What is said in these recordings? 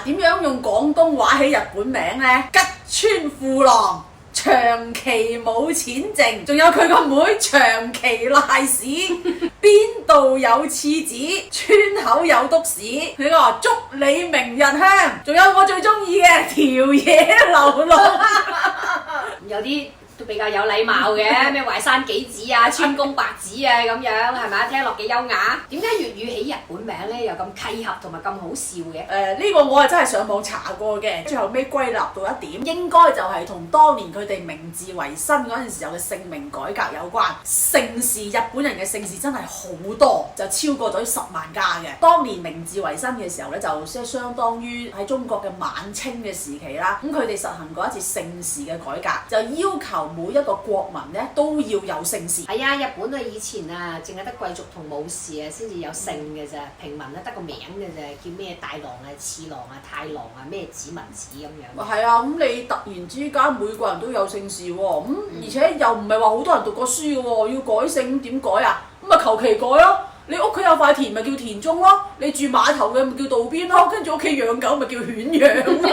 嗱，點樣用廣東話起日本名呢？吉川富郎長期冇錢剩，仲有佢個妹長期賴屎，邊度有廁紙，村口有篤屎。佢話祝你明日香，仲有我最中意嘅條野流浪。有啲都比較有禮貌嘅，咩淮山杞子啊、川公白子啊咁樣，係咪？聽落幾優雅。點解粵語起日本名咧又咁契合同埋咁好笑嘅？呢個我係真係上網查過嘅，最後尾歸納到一點，應該就係同當年佢哋明治維新嗰陣時候嘅姓名改革有關。姓氏日本人嘅姓氏真係好多，就超過咗10萬家嘅。當年明治維新嘅時候咧，就即係相當於喺中國嘅晚清嘅時期啦。咁佢哋實行過一次姓氏嘅改革，就要求每一個國民咧都要有姓氏。係啊，日本啊以前啊，淨係得貴族同武士啊先至有姓嘅咋，平民咧得個名嘅咋，叫咩大郎啊、次郎啊、太郎啊、咩子文子咁樣。係啊，咁你突然之間每個人都有姓氏喎，而且又唔係話好多人讀過書嘅喎，要改姓點改啊？咁啊求其改咯。你屋企有塊田咪叫田中咯，你住碼頭嘅咪叫渡邊咯，跟住屋企養狗咪叫犬養。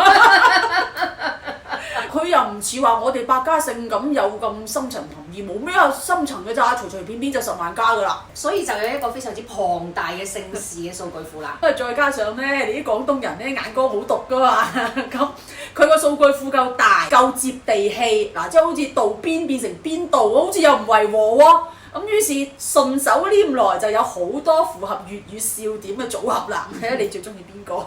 佢又唔似話我哋百家姓咁有咁深層含義，冇咩深層嘅咋，隨隨便便就10萬家噶啦。所以就有一個非常之龐大嘅姓氏嘅數據庫啦。因為再加上咧，你啲廣東人咧眼光好毒噶嘛，咁佢個數據庫夠大，夠接地氣，嗱即係好似渡邊變成邊度，好似又唔違和喎。咁於是順手拈來就有好多符合粵語笑點嘅組合啦。睇下你最中意邊個？